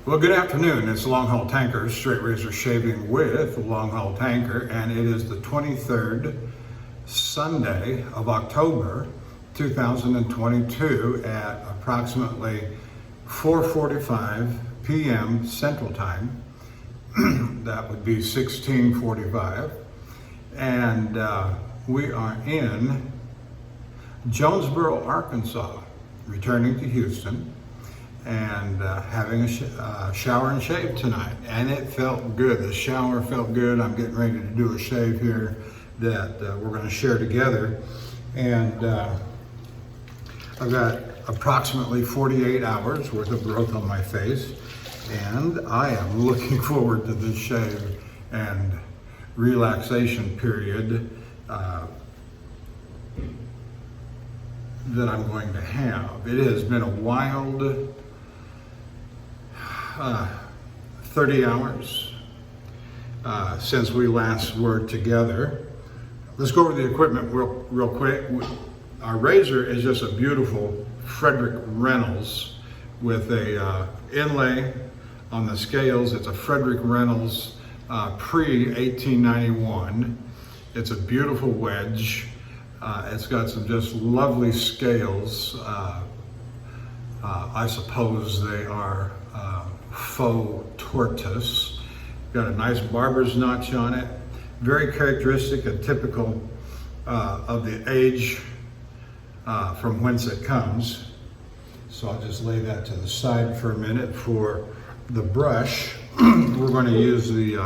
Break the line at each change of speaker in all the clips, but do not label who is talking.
Well, good afternoon. It's Longhaultanker, straight razor shaving with Longhaultanker, and it is the 23rd Sunday of October 2022 at approximately 4:45 p.m. Central Time. That would be 16:45, and we are in Jonesboro, Arkansas, returning to Houston and having a shower and shave tonight, and it felt good. The shower felt good. I'm getting ready to do a shave here that we're going to share together, and I've got approximately 48 hours worth of growth on my face, and I am looking forward to this shave and relaxation period that I'm going to have. It has been a wild 30 hours since we last were together. Let's go over the equipment real quick. Our razor is just a beautiful Frederick Reynolds with a inlay on the scales. It's a Frederick Reynolds pre-1891. It's a beautiful wedge. It's got some just lovely scales. I suppose they are faux tortoise. Got a nice barber's notch on it. Very characteristic and typical of the age from whence it comes. So I'll just lay that to the side for a minute. For the brush, we're going to use the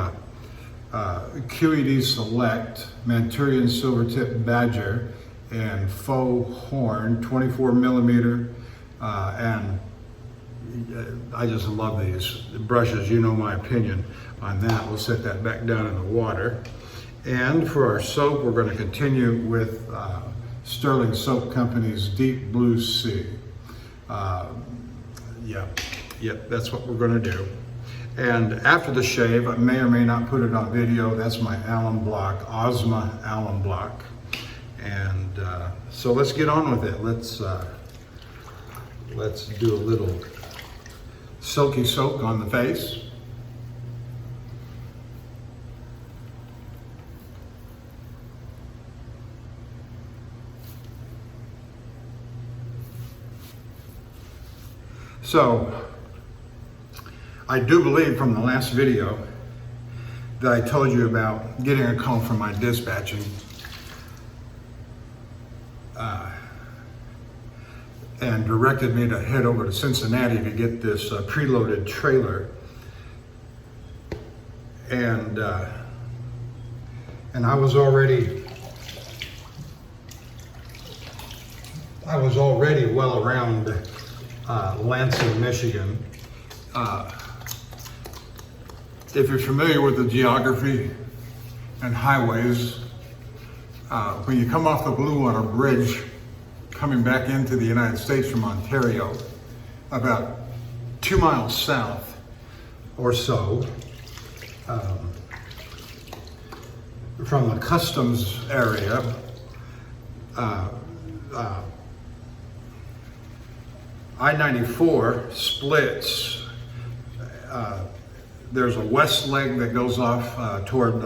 QED Select Manchurian Silvertip Badger and faux horn, 24 millimeter, and I just love these brushes. You know my opinion on that. We'll set that back down in the water. And for our soap, we're going to continue with Stirling Soap Company's Deep Blue Sea. Yep, that's what we're going to do. And after the shave, I may or may not put it on video. That's my alum block, Ozma alum block. And so let's get on with it. Let's do a little silky soak on the face. So, I do believe from the last video that I told you about getting a call from my dispatching and directed me to head over to Cincinnati to get this preloaded trailer. And I was already well around Lansing, Michigan. If you're familiar with the geography and highways, when you come off the Blue Water Bridge, coming back into the United States from Ontario, about 2 miles south or so, from the customs area, I-94 splits. There's a west leg that goes off toward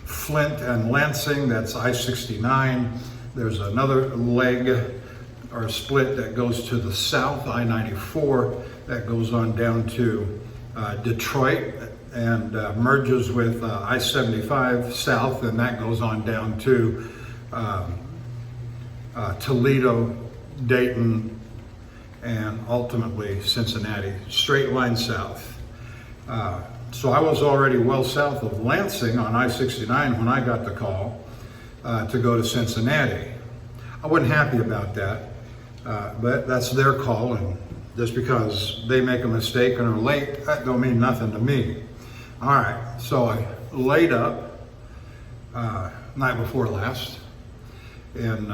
Flint and Lansing, that's I-69. There's another leg or split that goes to the south, I-94, that goes on down to Detroit and merges with I-75 south, and that goes on down to Toledo, Dayton, and ultimately Cincinnati, straight line south. So I was already well south of Lansing on I-69 when I got the call to go to Cincinnati. I wasn't happy about that, but that's their call, and just because they make a mistake and are late, that don't mean nothing to me. All right, so I laid up night before last in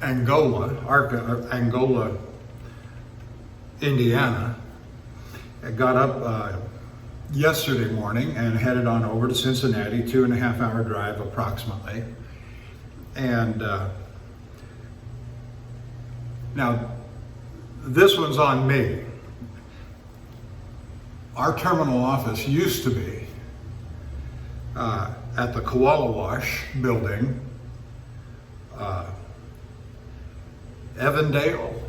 Angola, Indiana. I got up yesterday morning and headed on over to Cincinnati, 2.5 hour drive approximately. And now this one's on me. Our terminal office used to be at the Koala Wash building, Evandale,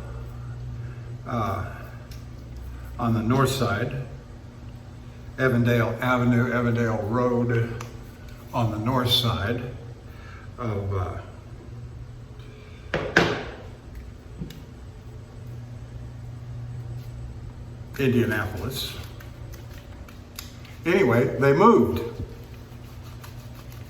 on the north side, Evandale Avenue, Evandale Road on the north side of Indianapolis. Anyway, they moved.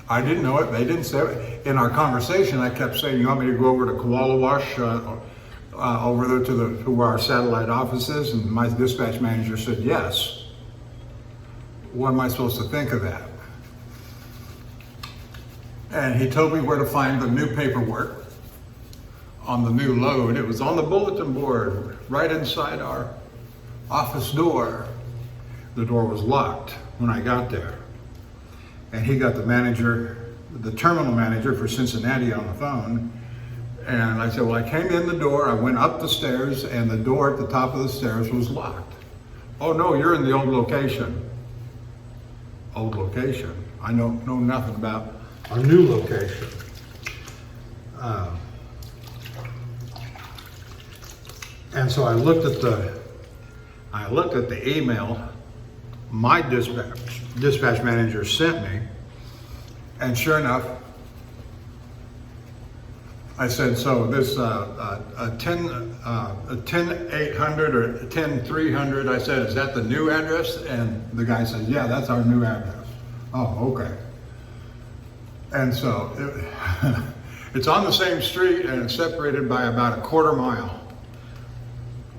I didn't know it, they didn't say it. In our conversation, I kept saying, you want me to go over to Koala Wash, over there to where our satellite office is? And my dispatch manager said, yes. What am I supposed to think of that? And he told me where to find the new paperwork on the new load. It was on the bulletin board, right inside our office door. The door was locked when I got there. And he got the manager, the terminal manager for Cincinnati on the phone. And I said, well, I came in the door, I went up the stairs, and the door at the top of the stairs was locked. Oh no, you're in the old location. Old location? I know nothing about our new location. And so I looked at the email my dispatch manager sent me, and sure enough, I said, so this a 10-800 or 10-300, I said, is that the new address? And the guy said, yeah, that's our new address. Oh, okay. And so it's on the same street and it's separated by about a quarter mile.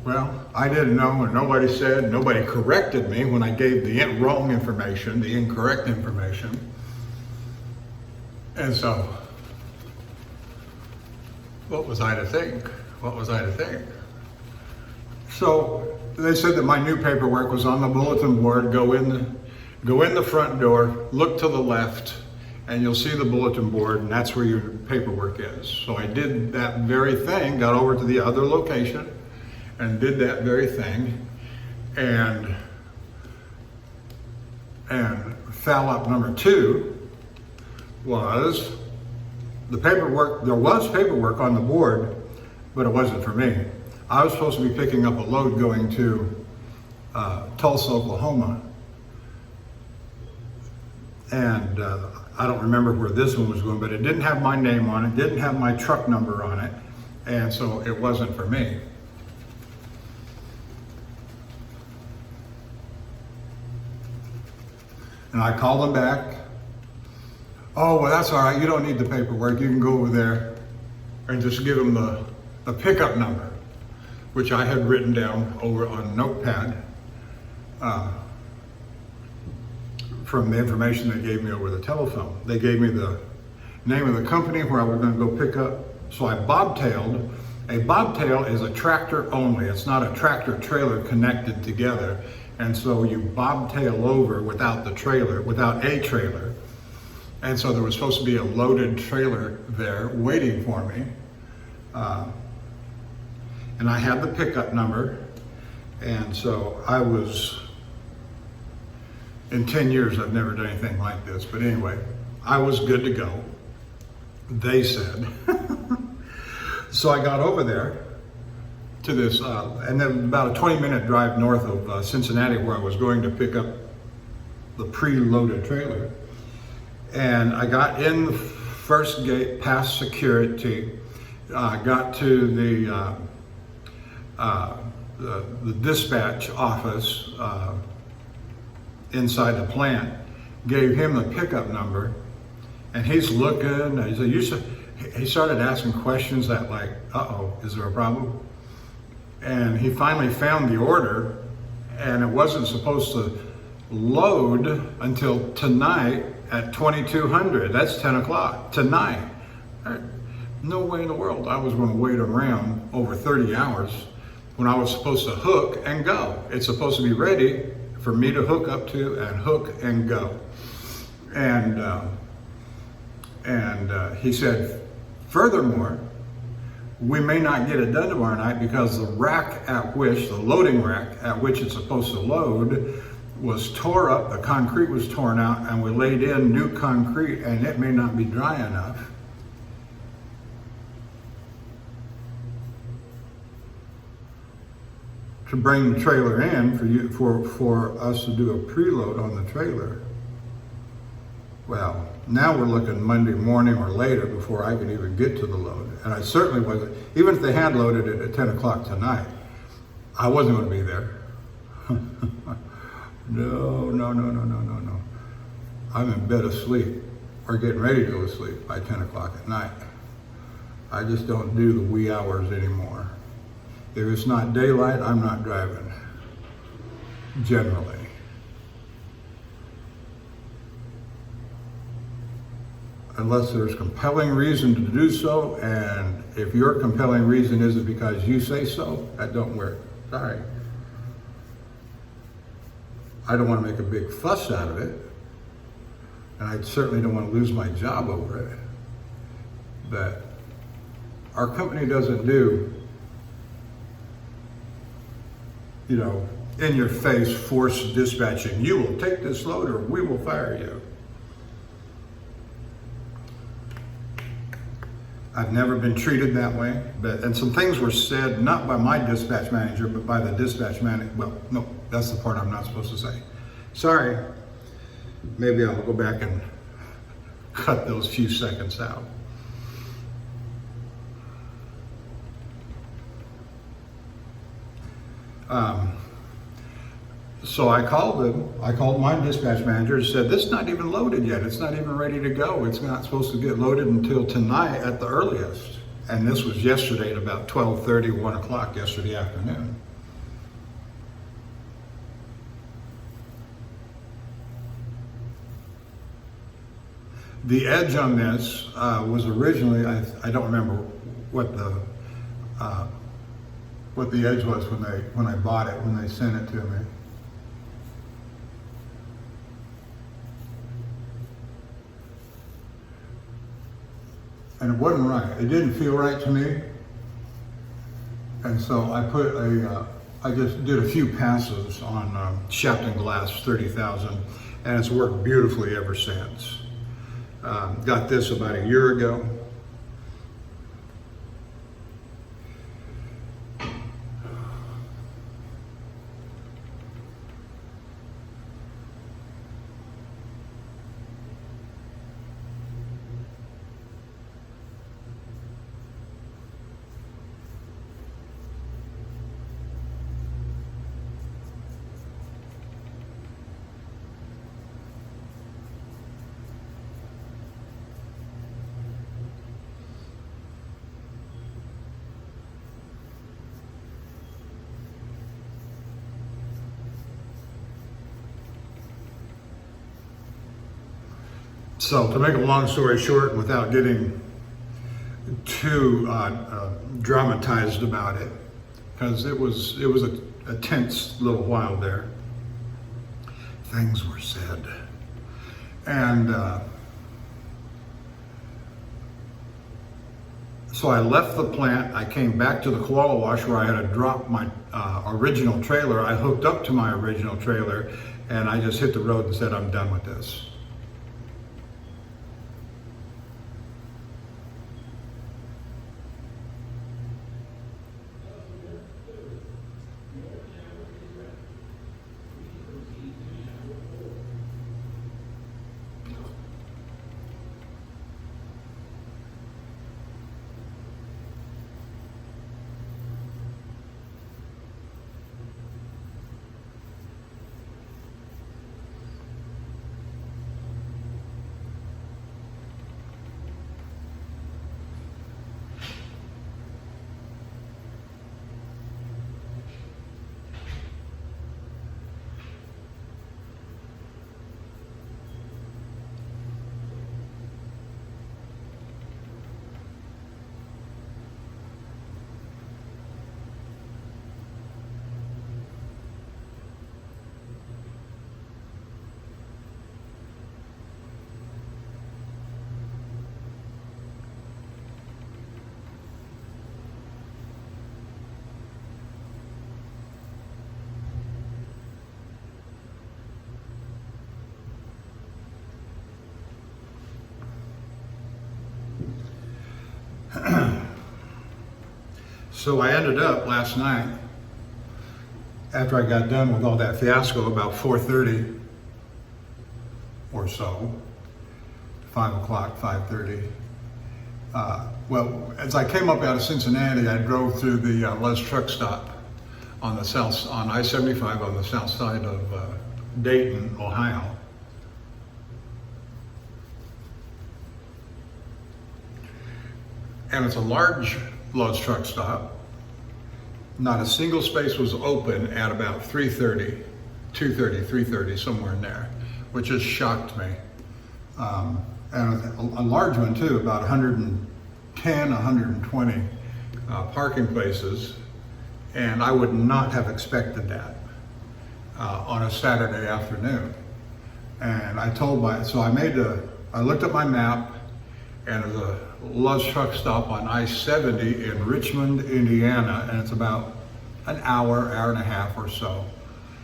Well, I didn't know, and nobody said, nobody corrected me when I gave the wrong information, the incorrect information. And so, what was I to think? What was I to think? So they said that my new paperwork was on the bulletin board. Go in the front door, look to the left, and you'll see the bulletin board, and that's where your paperwork is. So I did that very thing, got over to the other location, and did that very thing, and foul up number 2 was the paperwork. There was paperwork on the board, but it wasn't for me. I was supposed to be picking up a load going to Tulsa, Oklahoma, and I don't remember where this one was going, but it didn't have my name on it, didn't have my truck number on it, and so it wasn't for me. And I called them back. Oh, well, that's all right. You don't need the paperwork. You can go over there and just give them the pickup number, which I had written down over on a notepad from the information they gave me over the telephone. They gave me the name of the company where I was going to go pick up. So I bobtailed. A bobtail is a tractor only. It's not a tractor trailer connected together. And so you bobtail over without the trailer, without a trailer. And so there was supposed to be a loaded trailer there waiting for me. And I had the pickup number. And so I was, in 10 years, I've never done anything like this. But anyway, I was good to go, they said. So I got over there to this, and then about a 20-minute drive north of Cincinnati, where I was going to pick up the pre-loaded trailer. And I got in the first gate, past security, got to the dispatch office inside the plant, gave him the pickup number, and he's looking, he started asking questions that like, uh-oh, is there a problem? And he finally found the order, and it wasn't supposed to load until tonight at 2200. That's 10 o'clock tonight. No way in the world I was going to wait around over 30 hours when I was supposed to hook and go. It's supposed to be ready for me to hook up to and hook and go. And he said, furthermore, we may not get it done tomorrow night because the loading rack at which it's supposed to load was tore up, the concrete was torn out, and we laid in new concrete, and it may not be dry enough. To bring the trailer in for us to do a preload on the trailer. Well, now we're looking Monday morning or later before I could even get to the load. And I certainly wasn't, even if they had loaded it at 10 o'clock tonight, I wasn't going to be there. No. I'm in bed asleep or getting ready to go to sleep by 10 o'clock at night. I just don't do the wee hours anymore. If it's not daylight, I'm not driving, generally. Unless there's compelling reason to do so, and if your compelling reason isn't because you say so, that don't work. Sorry. I don't want to make a big fuss out of it, and I certainly don't want to lose my job over it. But our company doesn't do, you know, in your face forced dispatching. You will take this load or we will fire you. I've never been treated that way, and some things were said, not by my dispatch manager, but by the dispatch manager. Well, no, that's the part I'm not supposed to say. Sorry. Maybe I'll go back and cut those few seconds out. So I called him. I called my dispatch manager and said, this is not even loaded yet. It's not even ready to go. It's not supposed to get loaded until tonight at the earliest. And this was yesterday at about 12:30, 1 o'clock yesterday afternoon. The edge on this was originally, I don't remember what the edge was when I bought it, when they sent it to me. And it wasn't right. It didn't feel right to me. And so I I just did a few passes on Shapton glass 30,000, and it's worked beautifully ever since. Got this about a year ago. So to make a long story short, without getting too dramatized about it, because it was a tense little while there, things were said. And so I left the plant. I came back to the koala wash where I had to drop my original trailer. I hooked up to my original trailer, and I just hit the road and said, I'm done with this. So I ended up last night, after I got done with all that fiasco, about 4:30 or so, 5 o'clock, 5:30. Well, as I came up out of Cincinnati, I drove through the Les truck stop on the south, on I-75 on the south side of Dayton, Ohio. And it's a large Lowe's truck stop. Not a single space was open at about 3:30, 2:30, 3:30, somewhere in there, which just shocked me. And a large one too, about 110, 120 parking places. And I would not have expected that on a Saturday afternoon. And I looked at my map, and there's a Love's truck stop on I-70 in Richmond, Indiana, and it's about an hour and a half or so.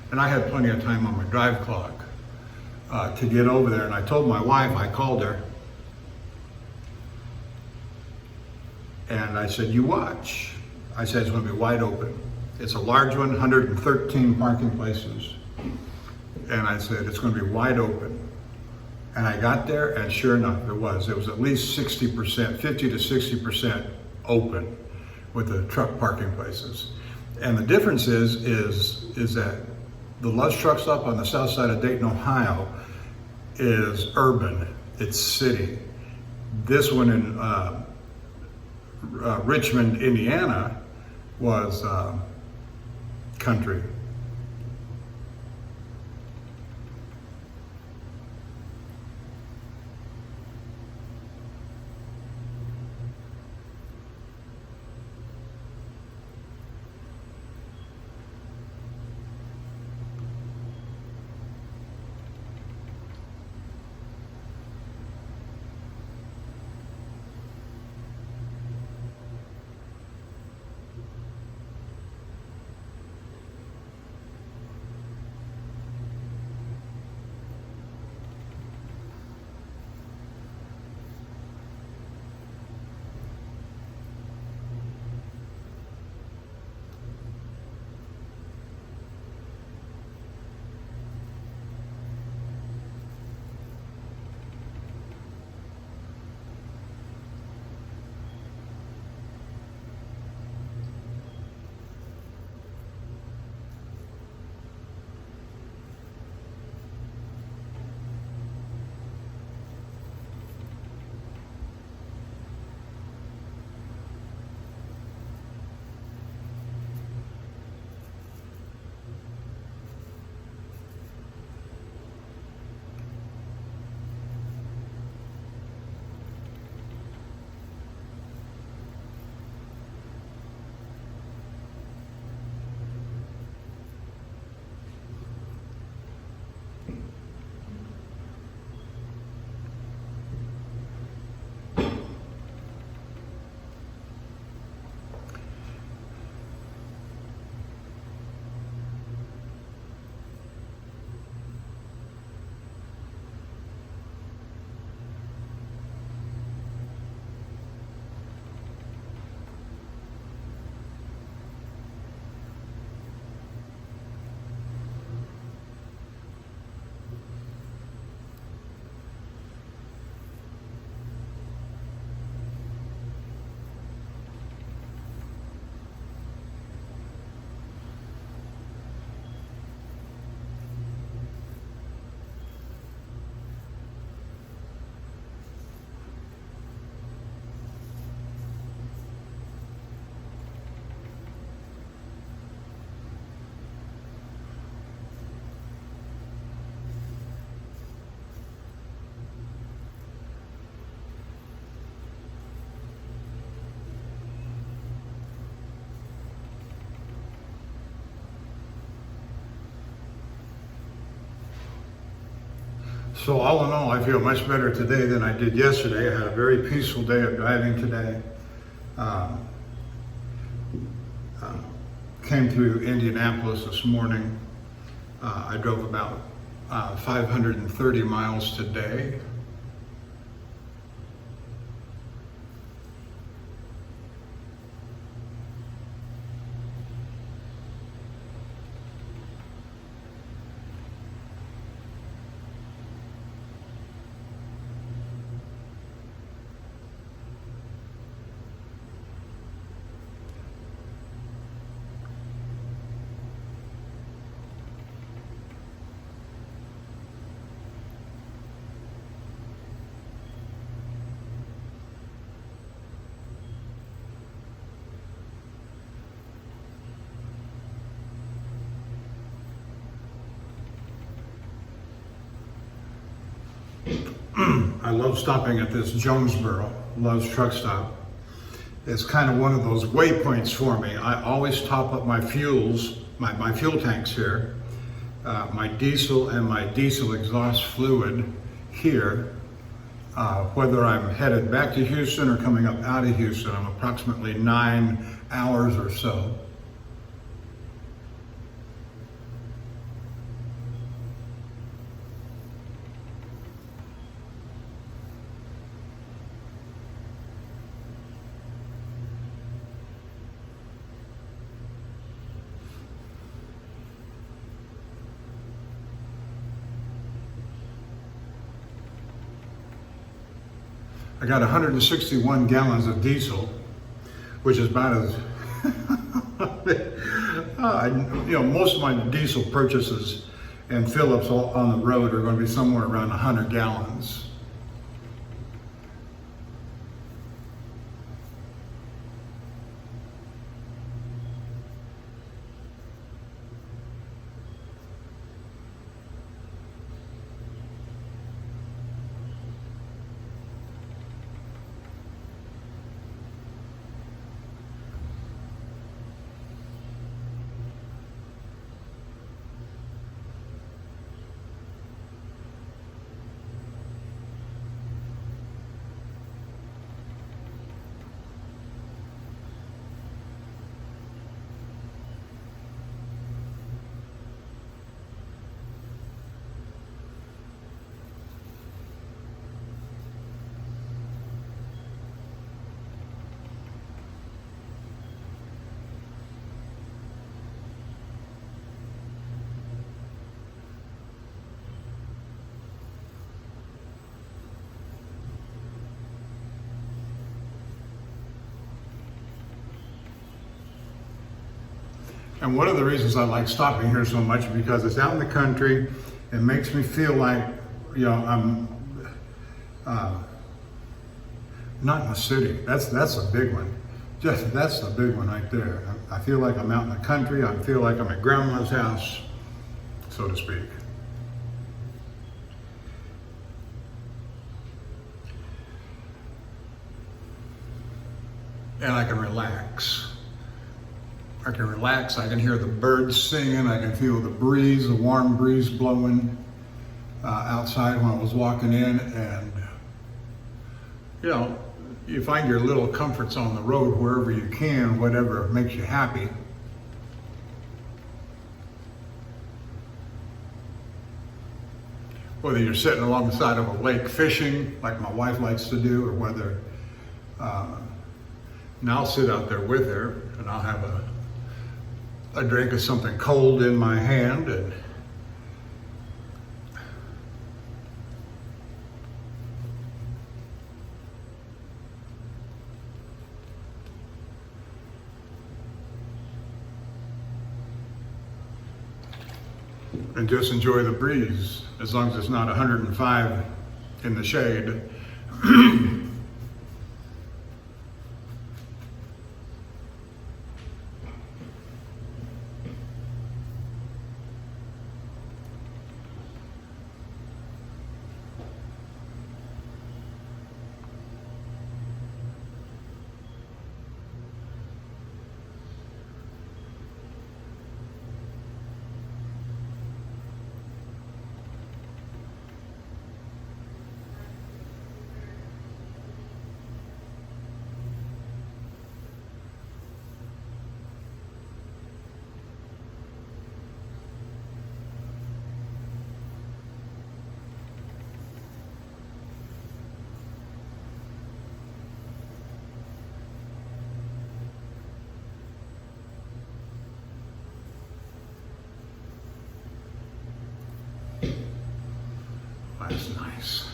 And I had plenty of time on my drive clock to get over there. And I told my wife, I called her, and I said, you watch. I said, it's gonna be wide open. It's a large one, 113 parking places. And I said, it's gonna be wide open. And I got there, and sure enough, it was at least 60%, 50 to 60% open with the truck parking places. And the difference is that the Love's truck stop on the south side of Dayton, Ohio is urban, it's city. This one in Richmond, Indiana was country. So all in all, I feel much better today than I did yesterday. I had a very peaceful day of driving today. Came through Indianapolis this morning. I drove about 530 miles today. I love stopping at this Jonesboro Love's Truck Stop. It's kind of one of those waypoints for me. I always top up my fuels, my fuel tanks here, my diesel and my diesel exhaust fluid here, whether I'm headed back to Houston or coming up out of Houston. I'm approximately 9 hours or so. I got 161 gallons of diesel, which is about as, most of my diesel purchases and fill-ups on the road are going to be somewhere around 100 gallons. And one of the reasons I like stopping here so much is because it's out in the country. It makes me feel like, I'm not in the city. That's a big one. That's the big one right there. I feel like I'm out in the country. I feel like I'm at grandma's house, so to speak. And I can relax. I can relax, I can hear the birds singing, I can feel the breeze, the warm breeze blowing outside when I was walking in, and you find your little comforts on the road wherever you can, whatever makes you happy. Whether you're sitting along the side of a lake fishing, like my wife likes to do, or whether, and I'll sit out there with her, and I'll have a drink of something cold in my hand, and just enjoy the breeze, as long as it's not 105 in the shade. That's nice.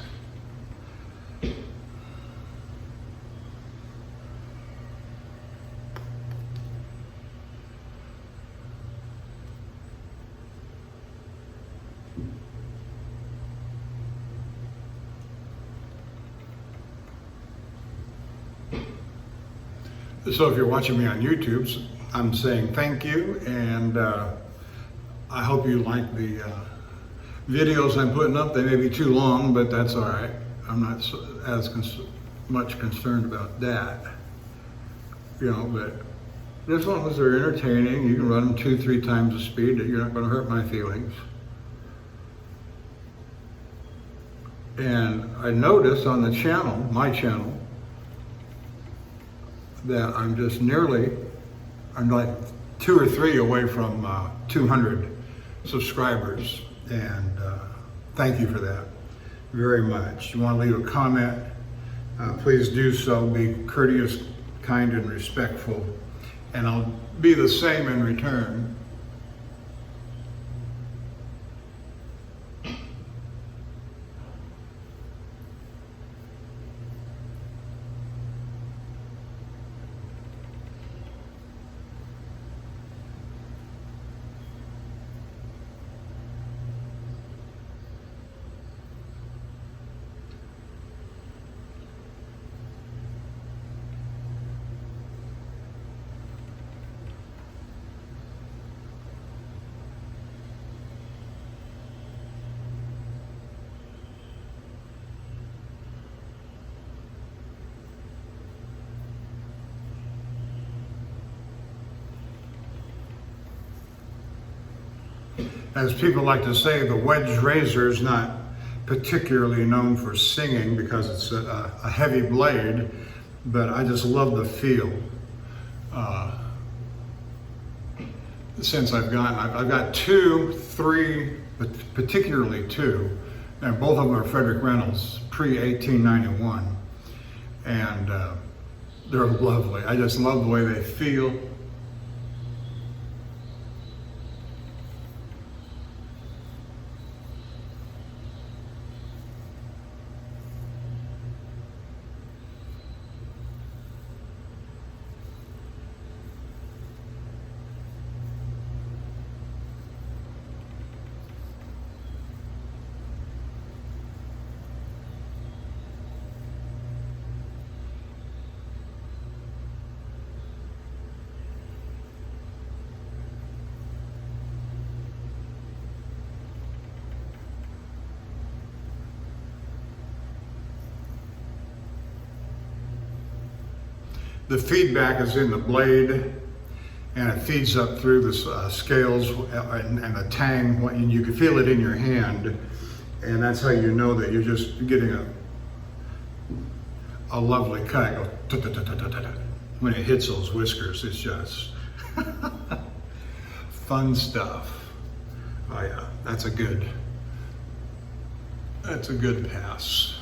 So if you're watching me on YouTube, I'm saying thank you, and I hope you like the videos I'm putting up. They may be too long, but that's all right. I'm not as much concerned about that, you know, but as long as they're entertaining, you can run them 2-3 times the speed. You're not going to hurt my feelings. And I notice on the channel, my channel, that I'm like 2 or 3 away from 200 subscribers. And thank you for that very much. You want to leave a comment, please do so. Be courteous, kind, and respectful. And I'll be the same in return. As people like to say, the wedge razor is not particularly known for singing because it's a heavy blade, but I just love the feel. Since I've got 2, 3, but particularly 2, and both of them are Frederick Reynolds, pre-1891, and they're lovely. I just love the way they feel. The feedback is in the blade, and it feeds up through the scales and the tang, and you can feel it in your hand, and that's how you know that you're just getting a lovely cut. When it hits those whiskers, it's just fun stuff. Oh yeah, that's a good pass.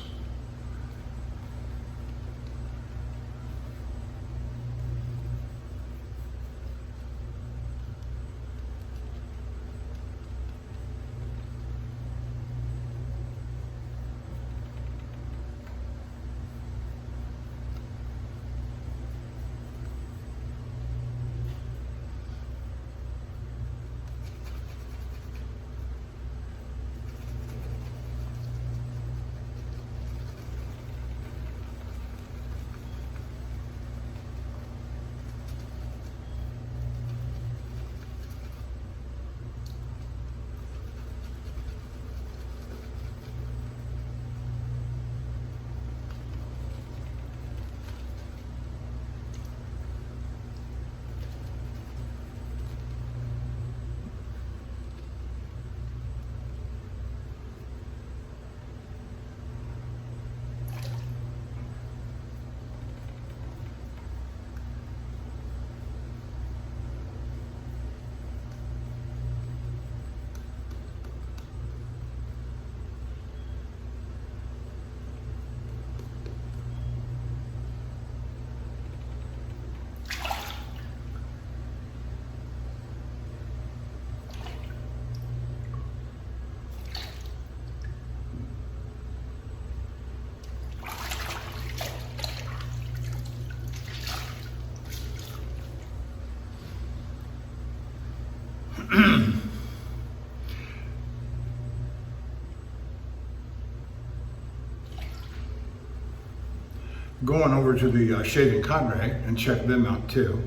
Going over to the Shaving Cadre and check them out too.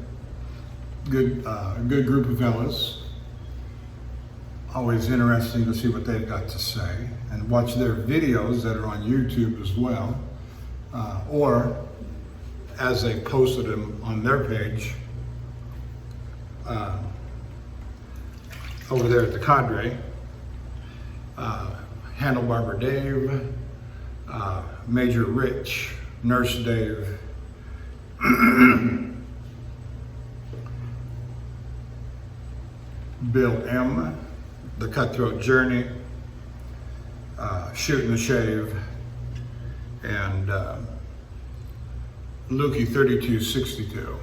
Good group of fellas. always interesting to see what they've got to say and watch their videos that are on YouTube as well, or as they posted them on their page over there at the Cadre. Handlebarber Dave, Major Rich, Nurse Dave, Bill M, The Cutthroat Journey, Shooting the Shave, and Lukey 3262.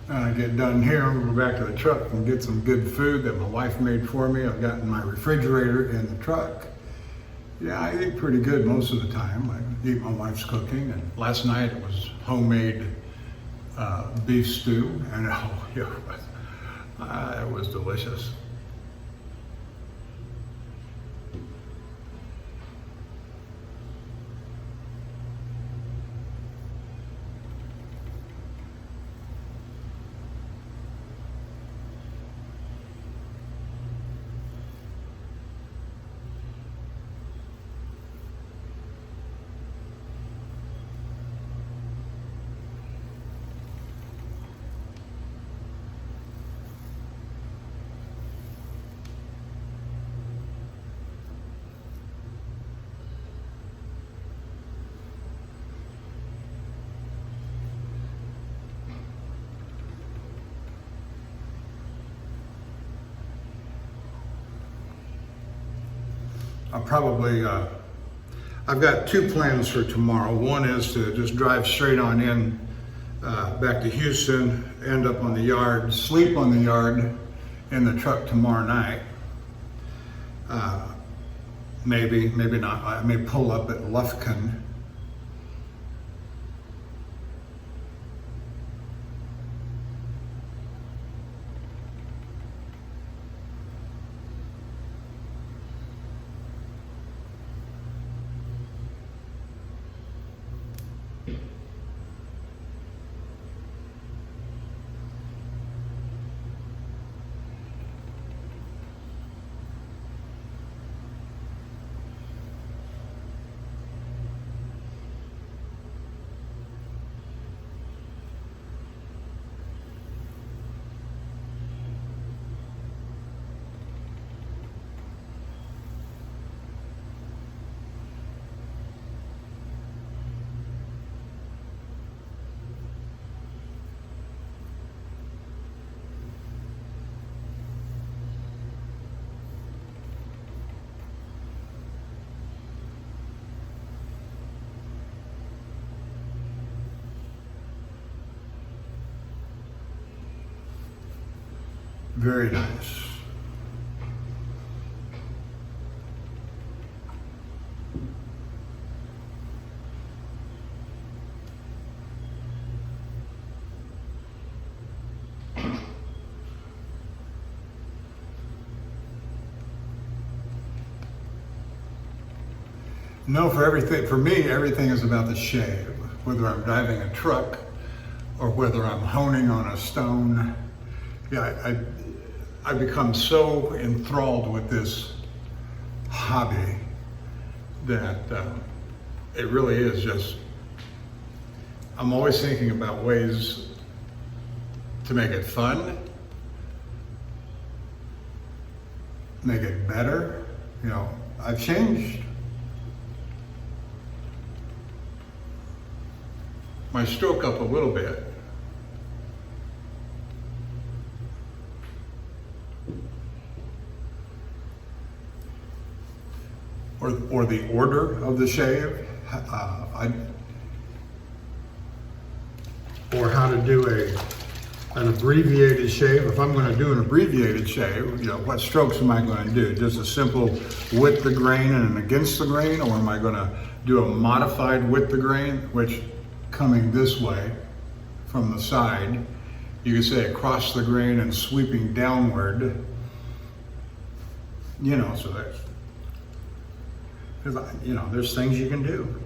I get done here, we'll go back to the truck and get some good food that my wife made for me. I've got in my refrigerator in the truck. Yeah, I eat pretty good most of the time. I eat my wife's cooking, and last night it was homemade beef stew, and it was delicious.
I'll probably, I've got two plans for tomorrow. One is to just drive straight on in back to Houston, end up on the yard, sleep on the yard in the truck tomorrow night. Maybe not. I may pull up at Lufkin. Very nice. No, for me, everything is about the shave. Whether I'm driving a truck or whether I'm honing on a stone. Yeah, I become so enthralled with this hobby that it really is just, I'm always thinking about ways to make it fun, make it better. You know, I've changed my stroke up a little bit. Or the order of the shave, or how to do an abbreviated shave. If I'm going to do an abbreviated shave, you know, what strokes am I going to do? Just a simple with the grain and an against the grain, or am I going to do a modified with the grain, which coming this way from the side, you could say across the grain and sweeping downward. You know, so that's, you know, there's things you can do.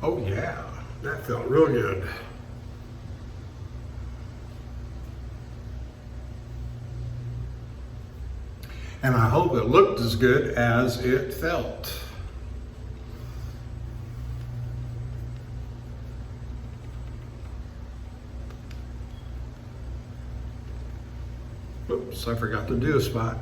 Oh yeah, that felt real good. And I hope it looked as good as it felt. Oops, I forgot to do a spot.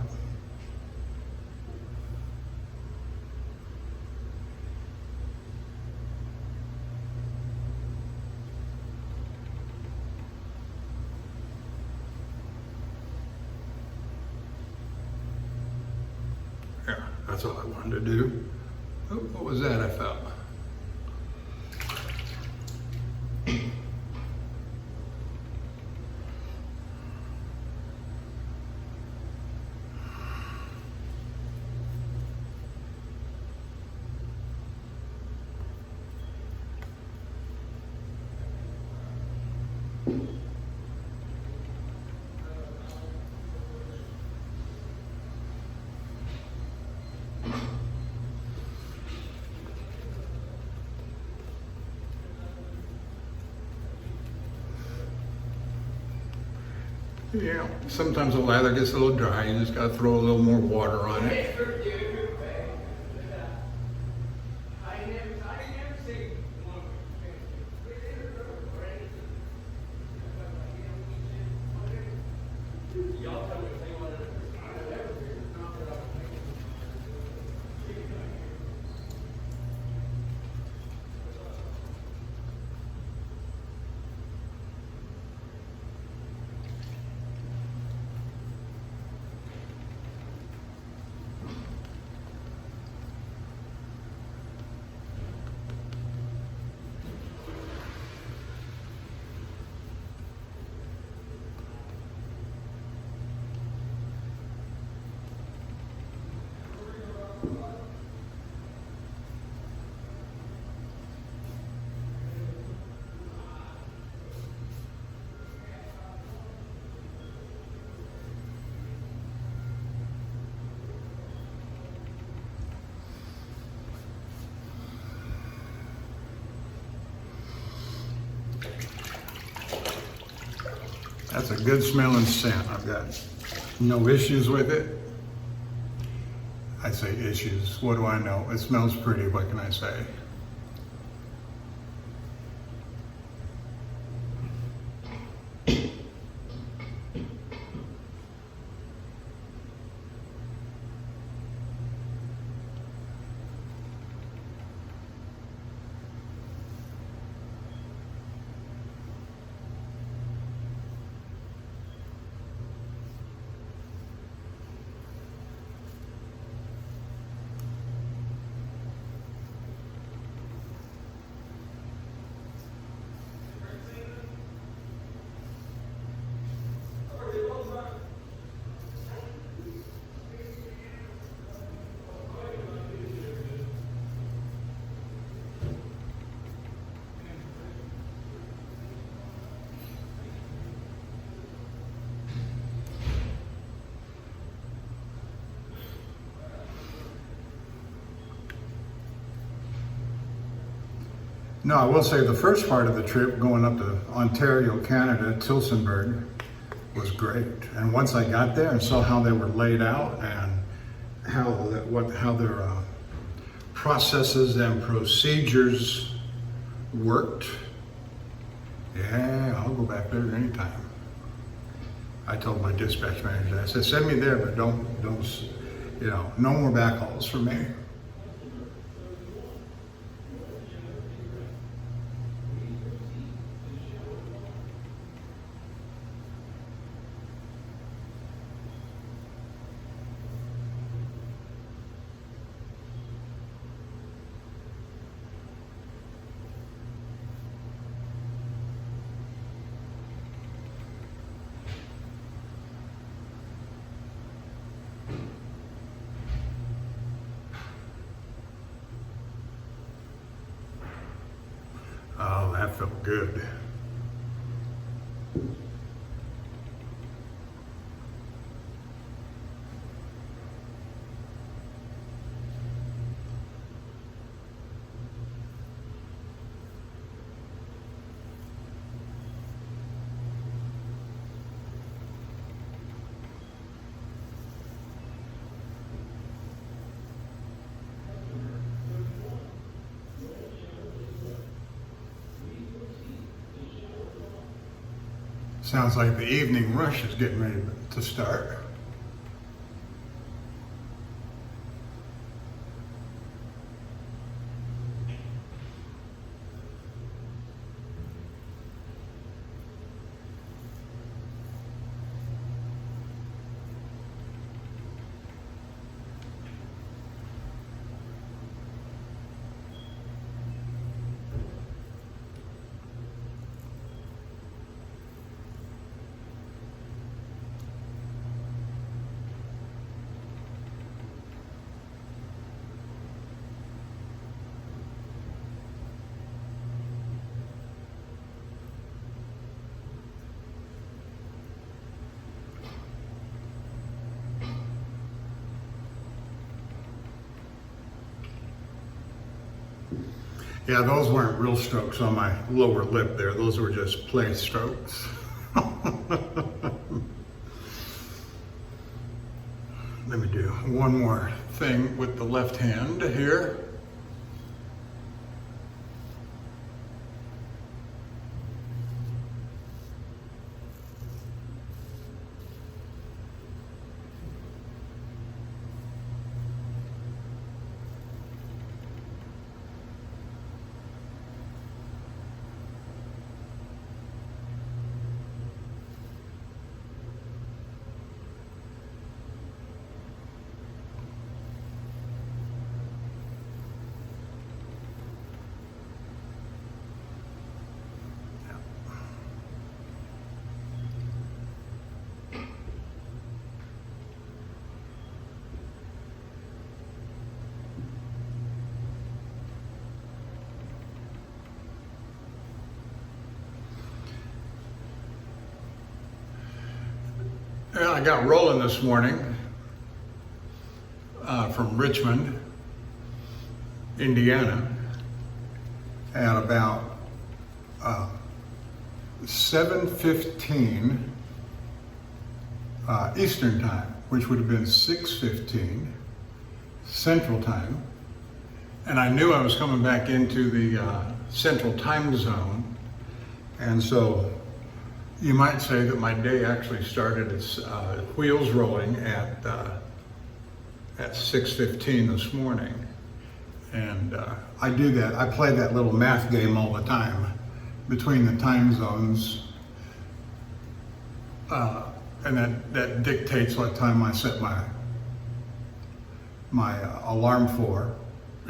Yeah, that's all I wanted to do. Oh, what was that I felt? Yeah, sometimes the lather gets a little dry. You just got to throw a little more water on it. That's a good smelling scent. I've got no issues with it. I say issues, what do I know? It smells pretty, what can I say? No, I will say the first part of the trip going up to Ontario, Canada, Tillsonburg, was great. And once I got there and saw how they were laid out and how their processes and procedures worked, yeah, I'll go back there anytime. I told my dispatch manager, I said, send me there, but don't, no more backhauls for me. Oh, that felt good.
Sounds like the evening rush is getting ready to start. Yeah, those weren't real strokes on my lower lip there. Those were just play strokes. Let me do one more thing with the left hand here. Yeah, I got rolling this morning from Richmond, Indiana, at about 7:15 Eastern Time, which would have been 6:15 Central Time. And I knew I was coming back into the Central Time Zone, and so you might say that my day actually started its wheels rolling at 6:15 this morning. And I do that. I play that little math game all the time between the time zones. And that dictates what time I set my alarm for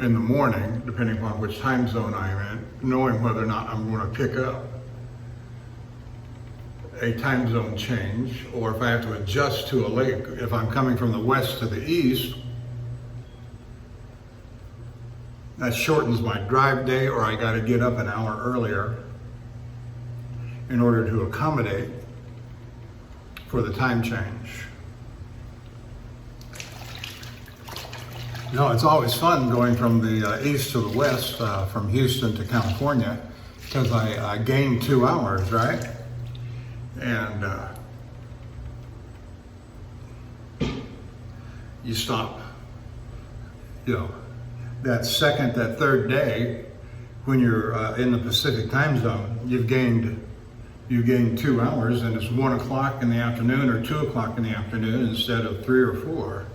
in the morning, depending upon which time zone I'm in, knowing whether or not I'm going to pick up a time zone change, or if I have to adjust to a lake. If I'm coming from the west to the east, that shortens my drive day, or I got to get up an hour earlier in order to accommodate for the time change. You know, it's always fun going from the east to the west, from Houston to California, because I gained 2 hours, right? And you stop, you know, that third day, when you're in the Pacific time zone, you gained 2 hours, and it's 1 o'clock in the afternoon or 2 o'clock in the afternoon instead of 3 or 4.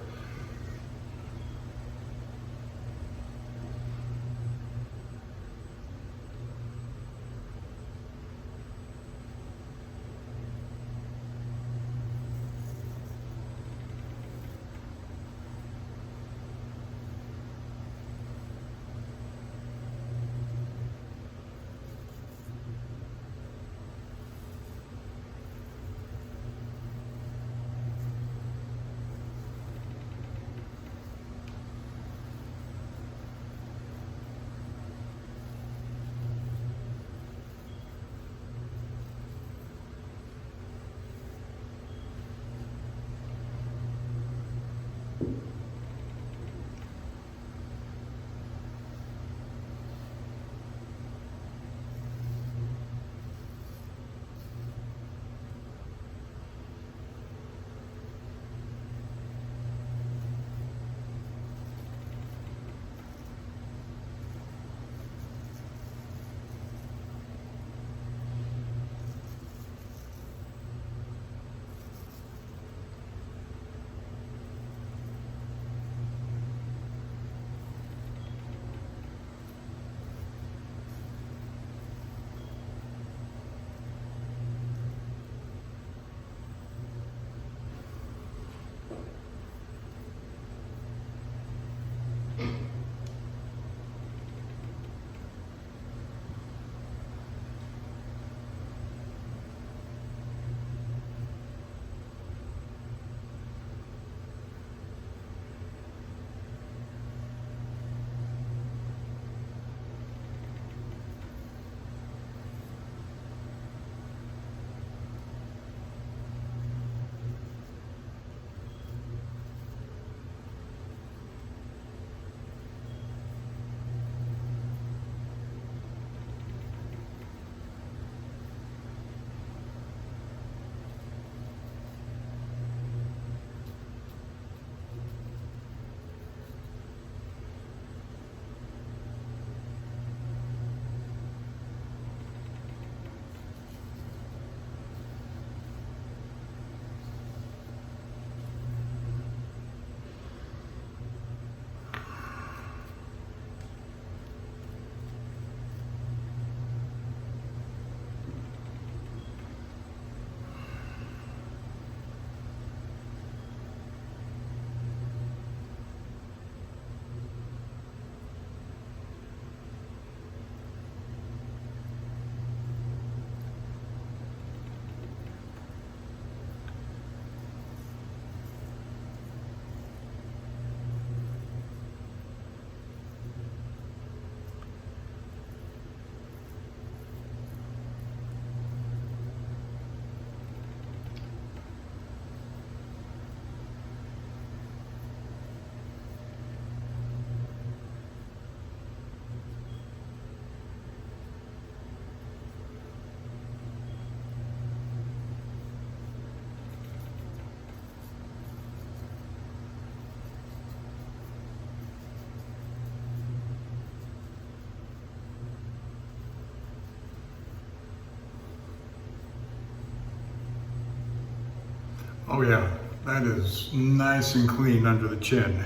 Oh yeah, that is nice and clean under the chin.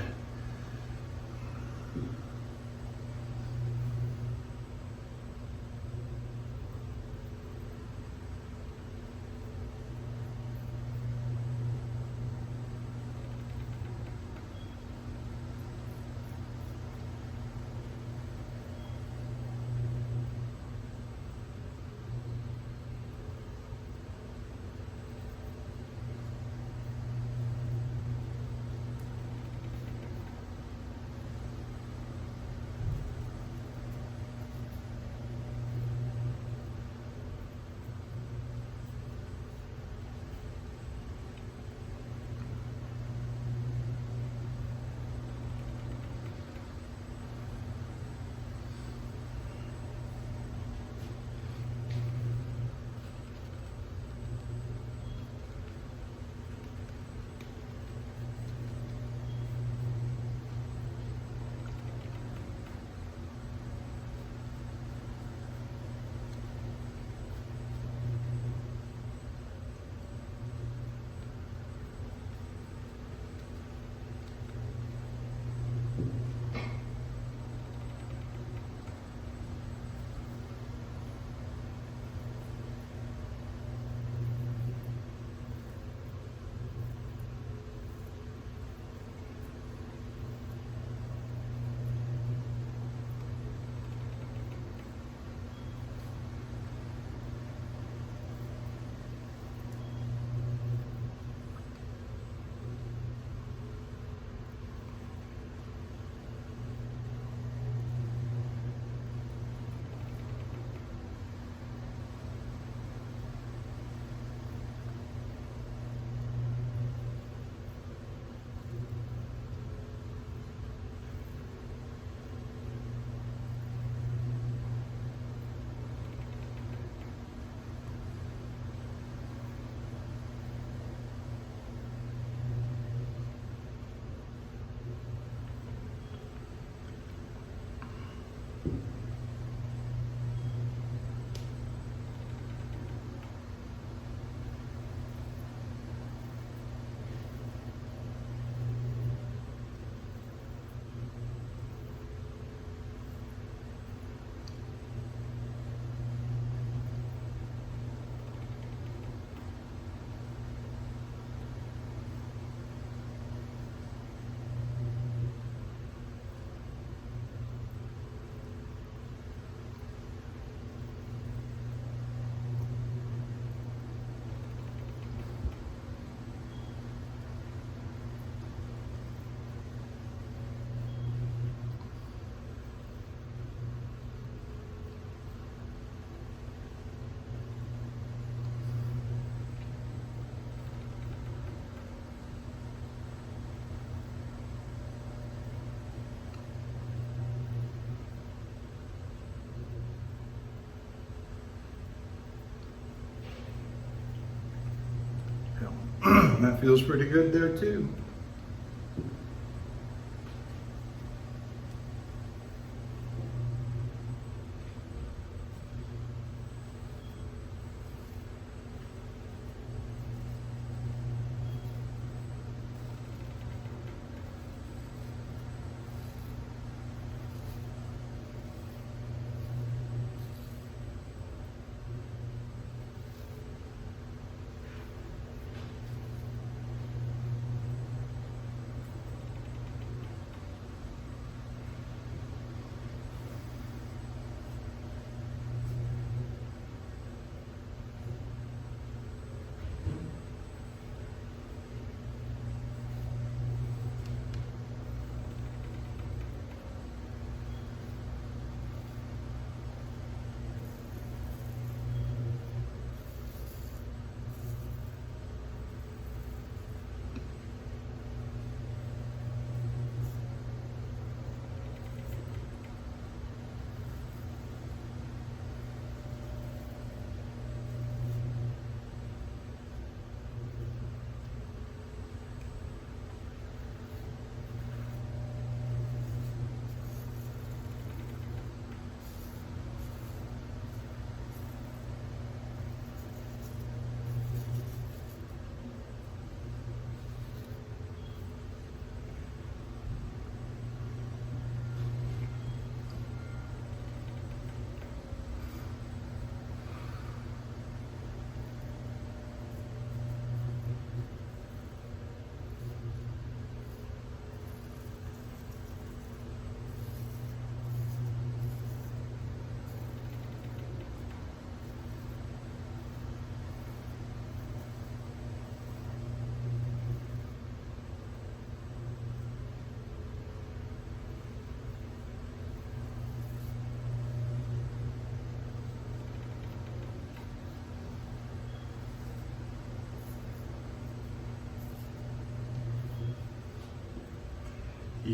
That feels pretty good there too.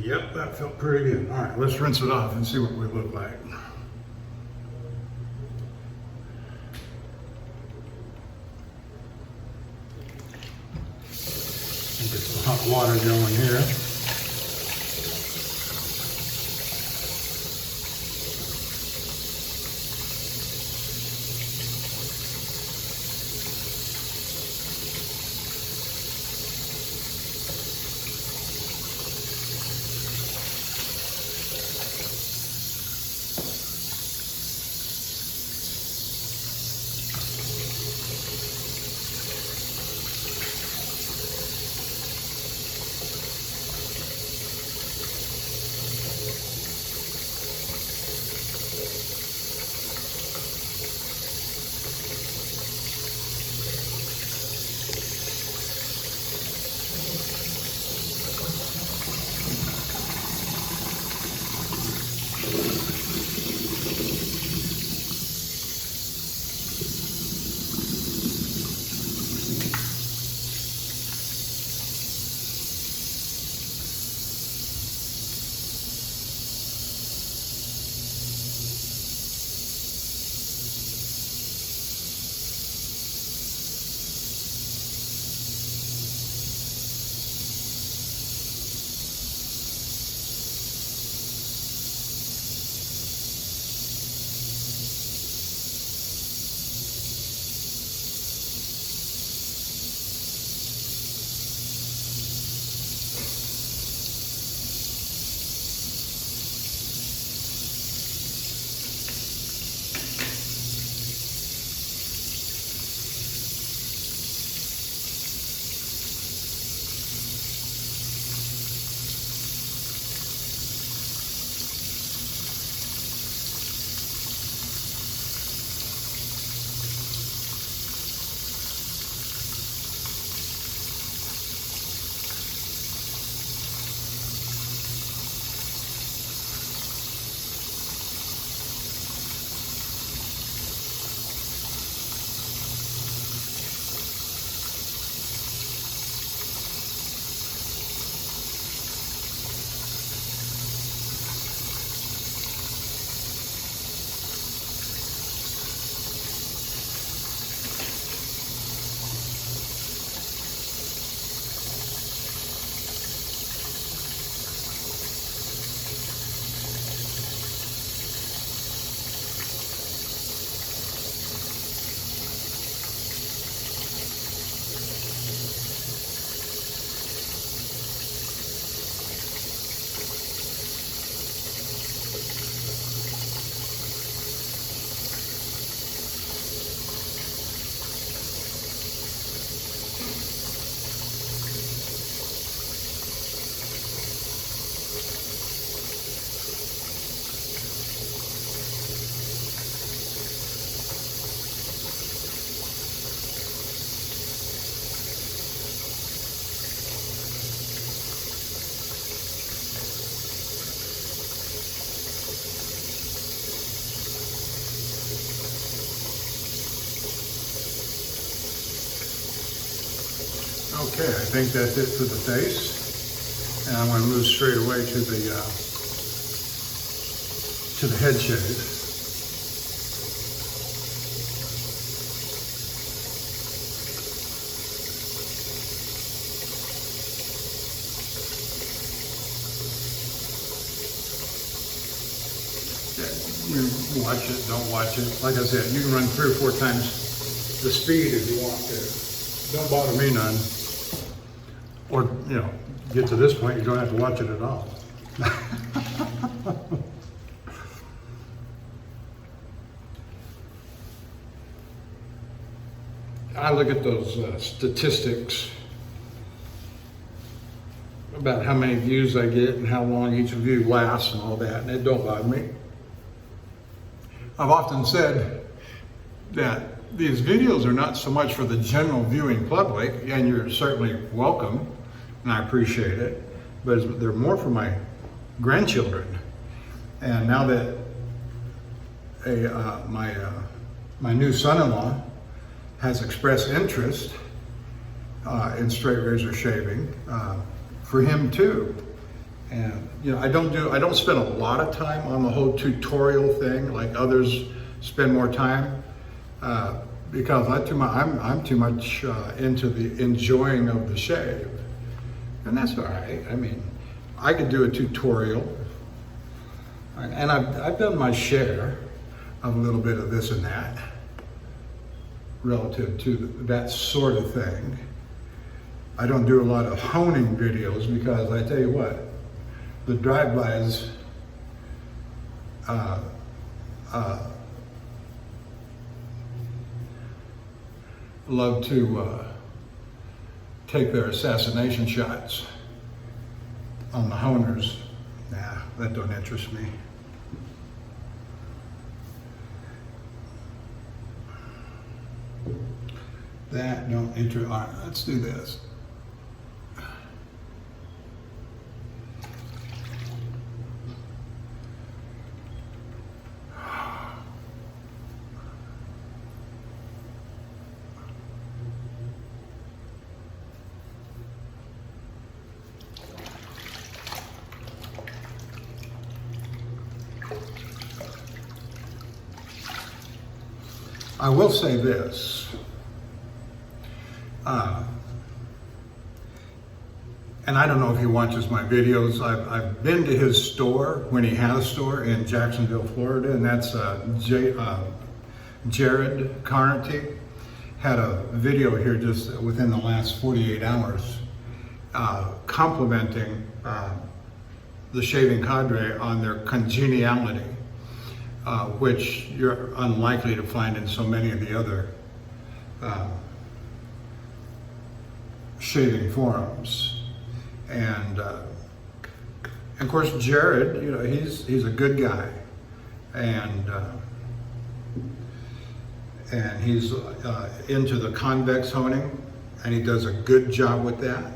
Yep, that felt pretty good. All right, let's rinse it off and see what we look like. Get some hot water going here. Okay, I think that's it for the face. And I'm going to move straight away to the head shave. You watch it, don't watch it. Like I said, you can run 3 or 4 times the speed if you want to. Don't bother me none. Or, you know, get to this point, you don't have to watch it at all. I look at those statistics about how many views I get and how long each view lasts and all that, and it don't bother me. I've often said that these videos are not so much for the general viewing public, and you're certainly welcome, and I appreciate it, but they're more for my grandchildren. And now that my new son-in-law has expressed interest in straight razor shaving, for him too, And you know, I don't spend a lot of time on the whole tutorial thing like others spend more time, because I'm too much into the enjoying of the shave, and that's all right. I mean, I could do a tutorial, and I've done my share of a little bit of this and that relative to that sort of thing. I don't do a lot of honing videos because I tell you what, the drive-bys love to take their assassination shots on the honers. Nah, that don't interest me. That don't interest. All right, let's do this. I will say this, and I don't know if he watches my videos. I've been to his store when he had a store in Jacksonville, Florida, and that's Jared Carnety had a video here just within the last 48 hours complimenting the shaving cadre on their congeniality. Which you're unlikely to find in so many of the other shaving forums. And of course, Jared, you know, he's a good guy, and he's into the convex honing, and he does a good job with that.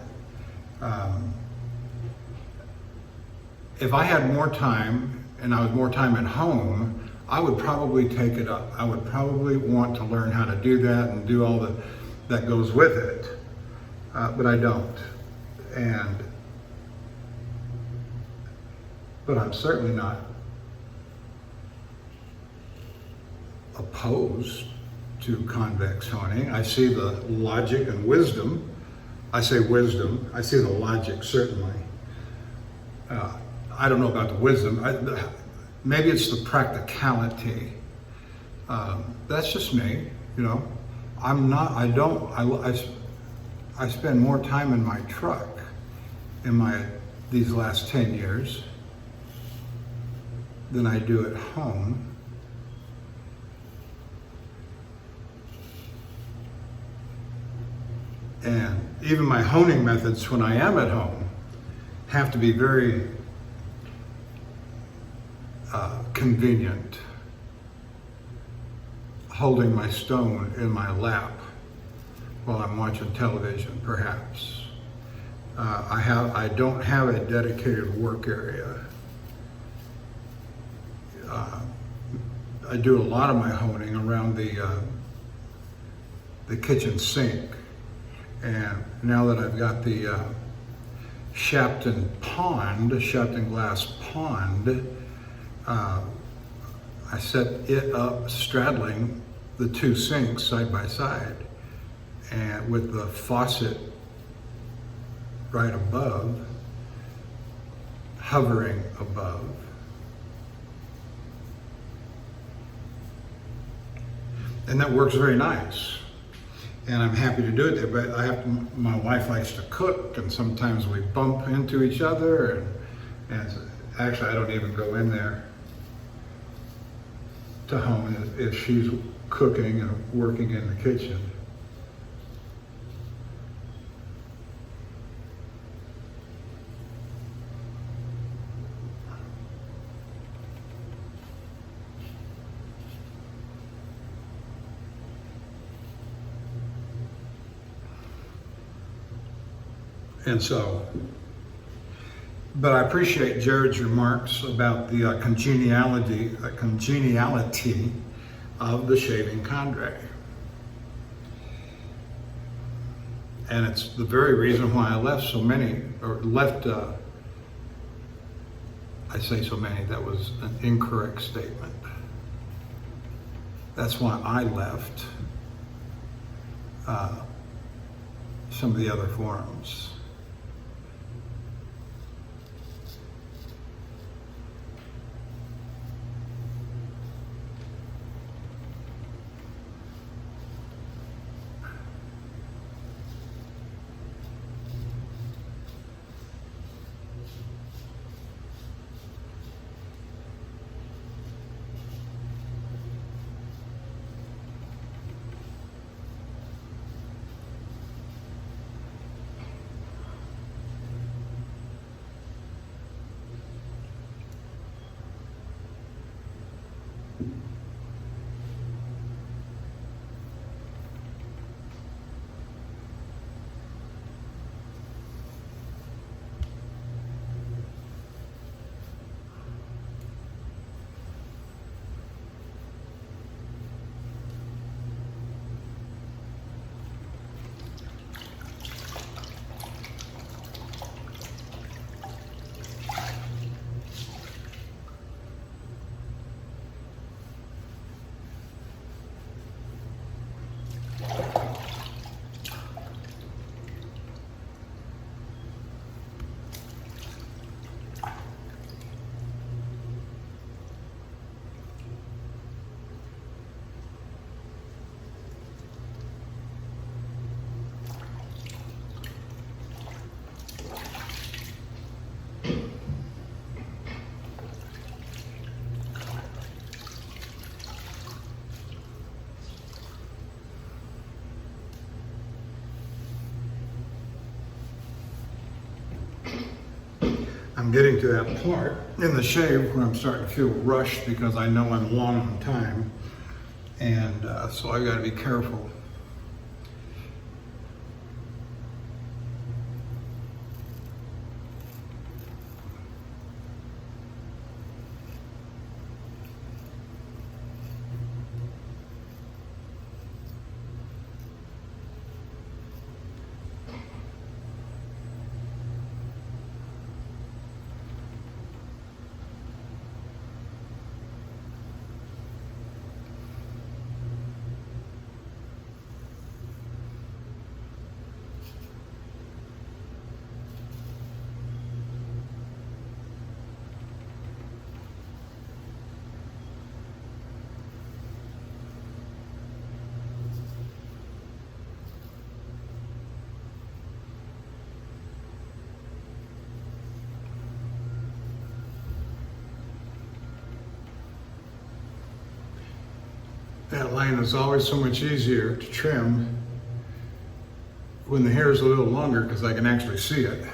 If I had more time and I was more time at home, I would probably take it up. I would probably want to learn how to do that and do all that goes with it, but I don't. But I'm certainly not opposed to convex honing. I see the logic and wisdom. I say wisdom. I see the logic, certainly. I don't know about the wisdom. Maybe it's the practicality. That's just me, you know. I spend more time in my truck in these last 10 years than I do at home. And even my honing methods when I am at home have to be very convenient, holding my stone in my lap while I'm watching television, perhaps. I don't have a dedicated work area. I do a lot of my honing around the kitchen sink, and now that I've got the Shapton glass pond, I set it up straddling the two sinks side by side, and with the faucet right above, hovering above. And that works very nice. And I'm happy to do it there, but my wife likes to cook, and sometimes we bump into each other, and actually I don't even go in there to hone if she's cooking and working in the kitchen. And so, but I appreciate Jared's remarks about the congeniality of the shaving cadre. And it's the very reason why I left say so many, that was an incorrect statement. That's why I left some of the other forums. I'm getting to that part in the shave where I'm starting to feel rushed because I know I'm long on time, and so I got to be careful. That line is always so much easier to trim when the hair is a little longer because I can actually see it.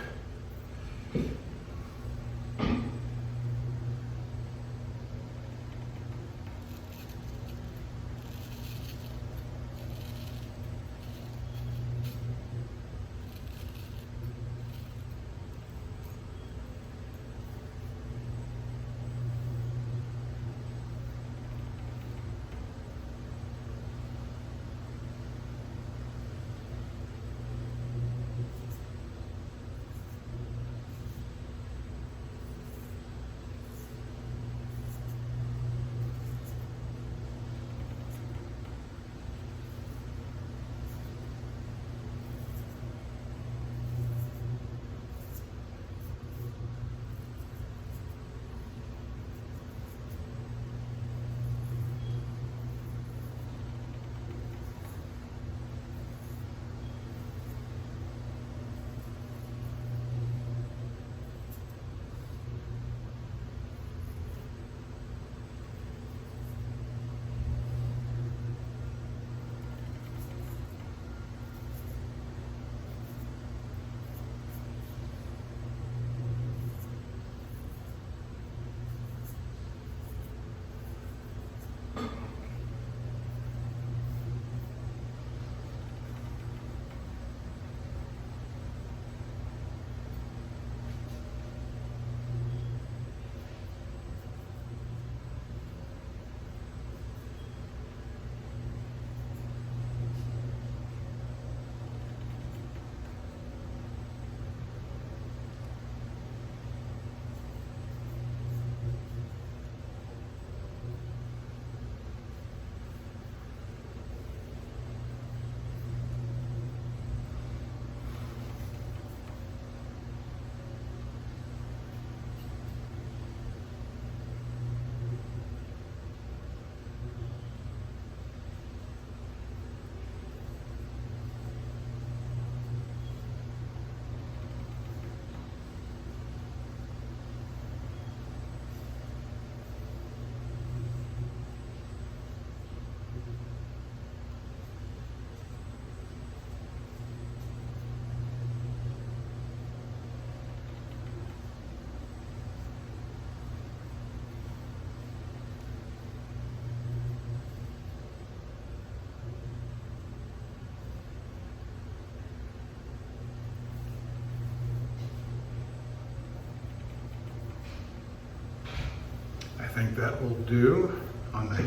that will do on the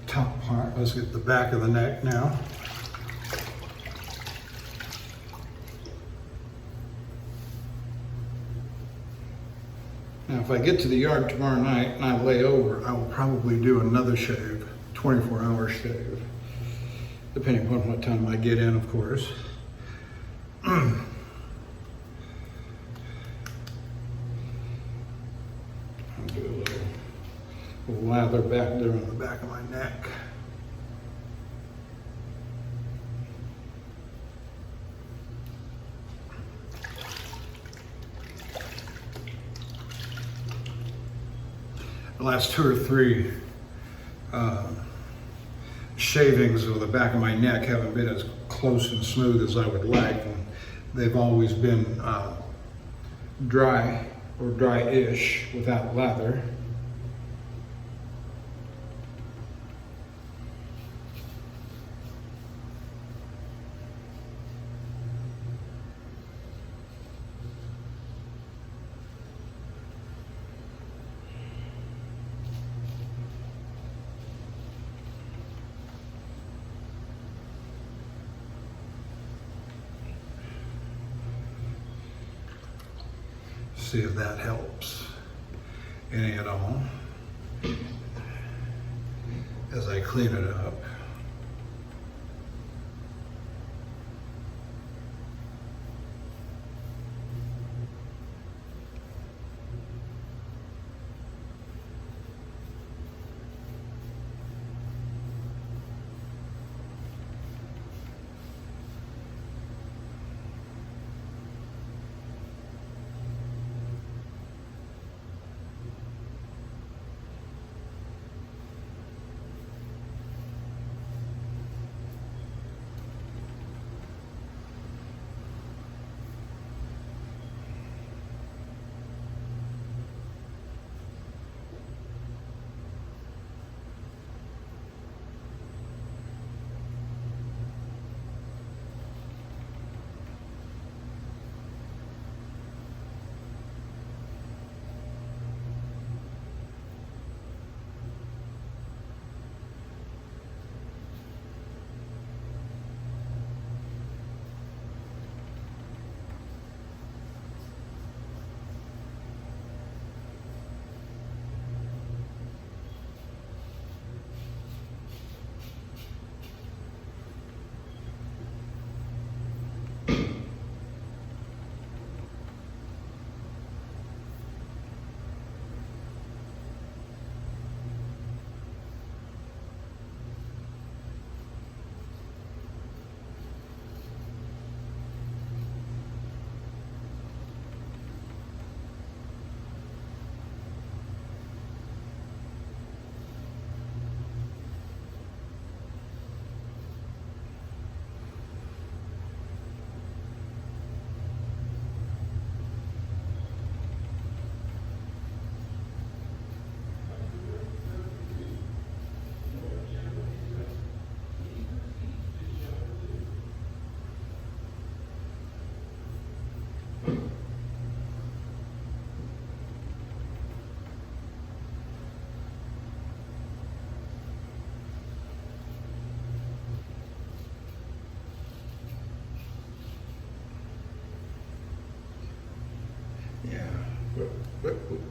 top part. Let's get the back of the neck now. Now, if I get to the yard tomorrow night and I lay over, I will probably do another shave, 24-hour shave, depending upon what time I get in, of course. I'll do a little lather back there on the back of my neck. The last 2 or 3 shavings of the back of my neck haven't been as close and smooth as I would like. And they've always been dry or dry-ish without lather. See if that helps any at all as I clean it up.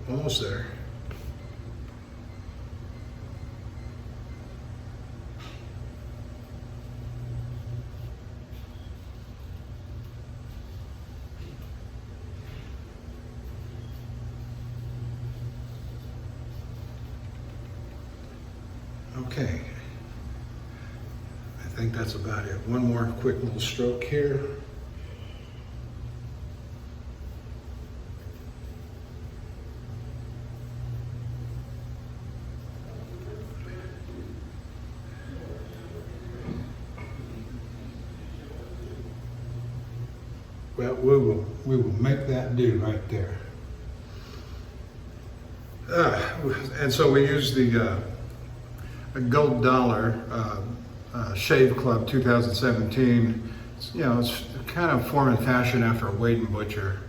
Almost there. Okay. I think that's about it. One more quick little stroke here. Well, we will make that do right there. And so we use the Gold Dollar Shave Club 2017. It's, you know, it's kind of form and fashion after a Wade & Butcher,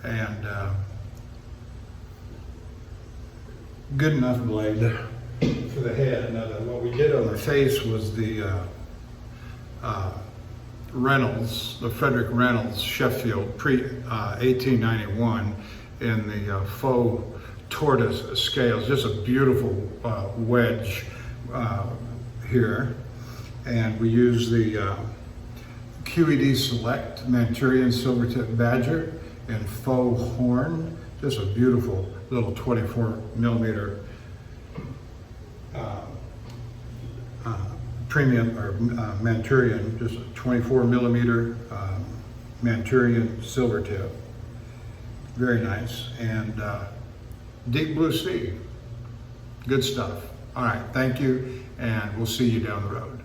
and good enough blade for the head. Now, what we did on the face was the Reynolds, the Frederick Reynolds Sheffield pre-1891 in the faux tortoise scales. Just a beautiful wedge here. And we use the QED Select Manchurian Silvertip Badger in faux horn. Just a beautiful little 24 millimeter premium or Manchurian, just a 24 millimeter Manchurian Silvertip. Very nice. And deep blue sea. Good stuff. All right, thank you, and we'll see you down the road.